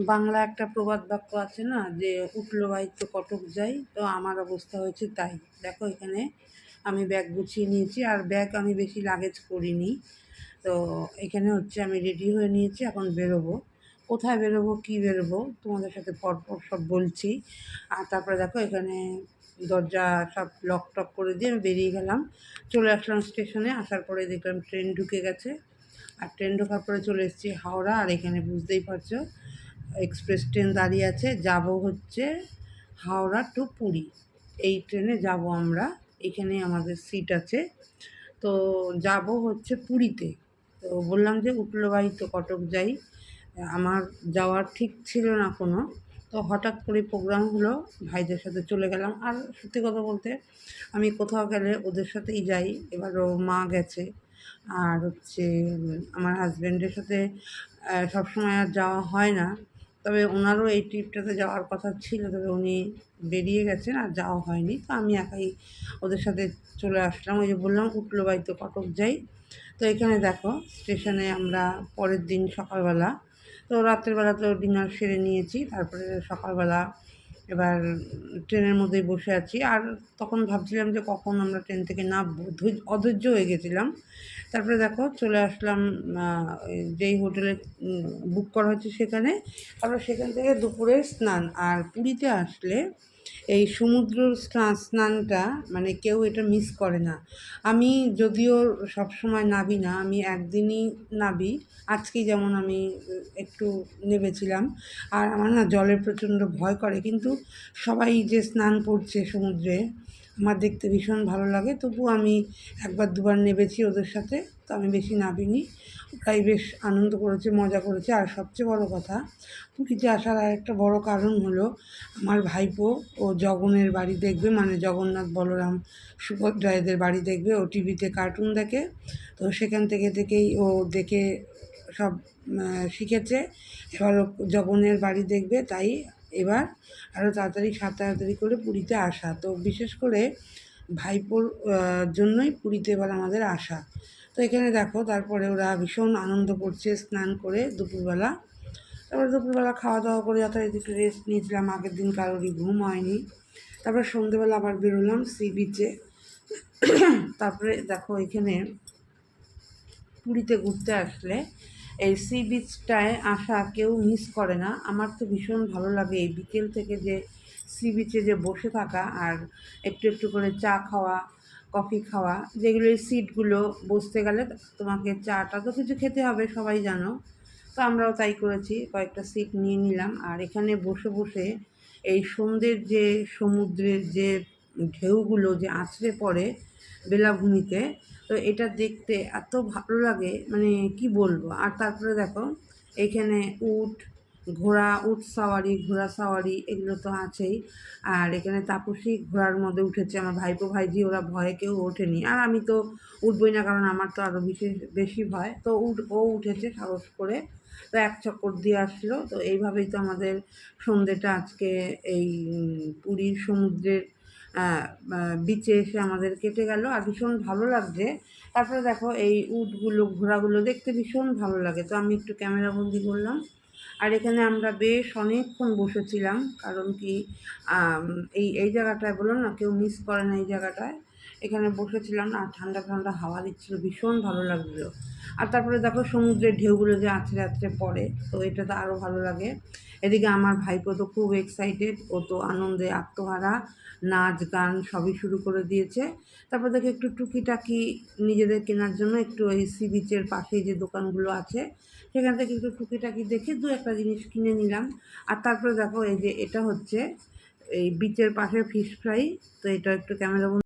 বাংলা একটা প্রবাদ বাক্য আছে না, যে উঠলো বাইতো কটক যাই। তো আমার অবস্থা হয়েছে তাই। দেখো এখানে আমি ব্যাগ গুছিয়ে নিয়েছি, আর ব্যাগ আমি বেশি লাগেজ করিনি। তো এখানে হচ্ছে আমি রেডি হয়ে নিয়েছি, এখন বেরোবো। কোথায় বেরোবো, কী বেরোবো, তোমাদের সাথে পরপর সব বলছি। আর তারপরে দেখো এখানে দরজা সব লক টক করে দিয়ে আমি বেরিয়ে গেলাম, চলে আসলাম স্টেশনে। আসার পরে দেখলাম ট্রেন ঢুকে গেছে, আর ট্রেন ঢোকার পরে চলে এসেছি হাওড়া। আর এখানে বুঝতেই পারছো এক্সপ্রেস ট্রেন দাঁড়িয়ে আছে, যাব হচ্ছে হাওড়া টু পুরী। এই ট্রেনে যাব আমরা, এখানে আমাদের সিট আছে। তো যাব হচ্ছে পুরীতে। তো বললাম যে উঠলো বাড়ি তো কটক যাই। আমার যাওয়ার ঠিক ছিল না কোনো, তো হঠাৎ করে প্রোগ্রাম হলো, ভাইদের সাথে চলে গেলাম। আর সত্যি কথা বলতে আমি কোথাও গেলে ওদের সাথেই যাই। এবারও মা গেছে, আর হচ্ছে আমার হাজব্যান্ডের সাথে সবসময় আর যাওয়া হয় না। তবে ওনারও এই ট্রিপটাতে যাওয়ার কথা ছিল, তবে উনি বেরিয়ে গেছেন আর যাওয়া হয়নি। তো আমি একাই ওদের সাথে চলে আসলাম। ওই যে বললাম উঠলো বাড়িতে কটক যাই। তো এখানে দেখো স্টেশনে আমরা পরের দিন সকালবেলা, তো রাত্রের বেলা তো ডিনার সেরে নিয়েছি, তারপরে সকালবেলা এবার ট্রেনের মধ্যেই বসে আছি। আর তখন ভাবছিলাম যে কখন আমরা ট্রেন থেকে নামবো, অধৈর্য হয়ে গেছিলাম। তারপরে দেখো চলে আসলাম যেই হোটেলে বুক করা হচ্ছে সেখানে। তারপরে সেখান থেকে দুপুরে স্নান। আর পুরীতে আসলে এই সমুদ্রের স্নানটা মানে কেউ এটা মিস করে না। আমি যদিও সবসময় নাবি না, আমি একদিনই নাবি। আজকেই যেমন আমি একটু নেবেছিলাম। আর আমার না জলের প্রচণ্ড ভয় করে, কিন্তু সবাই যে স্নান করছে সমুদ্রে আমার দেখতে ভীষণ ভালো লাগে। তবু আমি একবার দুবার নেবেছি ওদের সাথে, তো আমি বেশি নাবিনি। ওরাই বেশ আনন্দ করেছে, মজা করেছে। আর সবচেয়ে বড় কথা, পুরীতে আসার আরেকটা বড় কারণ হলো আমার ভাইপো ও জগনের বাড়ি দেখবে, মানে জগন্নাথ বলরাম সুভদ্রা এদের বাড়ি দেখবে। ও টিভিতে কার্টুন দেখে, তো সেখান থেকেই ও দেখে সব শিখেছে। এবার ও জগনের বাড়ি দেখবে, তাই এবার আরও তাড়াতাড়ি করে পুরীতে আসা। তো বিশেষ করে ভাইপোর জন্যই পুরীতে এবার আমাদের আসা। তো এখানে দেখো তারপরে ওরা ভীষণ আনন্দ করছে স্নান করে দুপুরবেলা। তারপরে দুপুরবেলা খাওয়া দাওয়া করে যথারীতি একটু রেস্ট নিয়েছিলাম, আগের দিন কারোরই ঘুম হয়নি। তারপরে সন্ধ্যেবেলা আবার বেরোলাম সি বিচে। তারপরে দেখো এখানে পুরীতে ঘুরতে আসলে এই সি বিচটায় আসা কেউ মিস করে না। আমার তো ভীষণ ভালো লাগে এই বিকেল থেকে যে সি বিচে যে বসে থাকা, আর একটু একটু করে চা খাওয়া, কফি খাওয়া। যেগুলো এই সিটগুলো বসতে গেলে তোমাকে চাটা তো কিছু খেতে হবে, সবাই জানো। তো আমরাও তাই করেছি, কয়েকটা সিট নিয়ে নিলাম। আর এখানে বসে বসে এই সন্ধ্যের যে সমুদ্রের যে ঢেউগুলো যে আছড়ে পড়ে বেলাভূমিতে, তো এটা দেখতে এত ভালো লাগে, মানে কি বলবো। আর তারপরে দেখো এখানে উট সাওয়ারি, ঘোড়া সাওয়ারি এগুলো তো আছেই। আর এখানে তাপসী ঘোড়ার মধ্যে উঠেছে, আমার ভাইপো ভাইজি ওরা ভয়ে কেউ ওঠেনি। আর আমি তো উঠবই না, কারণ আমার তো আরও বেশি ভয়। তো ও উঠেছে সাহস করে, তো এক চক্কর দিয়ে আসলো। তো এইভাবেই তো আমাদের সন্ধ্যেটা আজকে এই পুরীর সমুদ্রের বিচে এসে আমাদের কেটে গেল। আর ভীষণ ভালো লাগছে। তারপরে দেখো এই ঘোড়াগুলো দেখতে ভীষণ ভালো লাগে, তো আমি একটু ক্যামেরাবন্দি করলাম। আর এখানে আমরা বেশ অনেকক্ষণ বসেছিলাম, কারণ কি এই জায়গাটায় বললাম না কেউ মিস করে না এই জায়গাটায়। এখানে বসেছিলাম, আর ঠান্ডা ঠান্ডা হাওয়া দিচ্ছিলো, ভীষণ ভালো লাগছিলো। আর তারপরে দেখো সমুদ্রের ঢেউগুলো যে আছড়ে আছড়ে পড়ে, তো এটা তো আরও ভালো লাগে। এদিকে আমার ভাইপো তো খুব এক্সাইটেড, ও তো আনন্দে আত্মহারা, নাচ গান সবই শুরু করে দিয়েছে। তারপর দেখো একটু টুকিটাকি নিজেদের কেনার জন্য একটু ওই সি বিচের পাশেই যে দোকানগুলো আছে সেখান থেকে একটু টুকিটাকি দেখে দু একটা জিনিস কিনে নিলাম। আর তারপরে দেখো এই যে এটা হচ্ছে এই বিচের পাশে ফিশ ফ্রাই, তো এটা একটু ক্যামেরা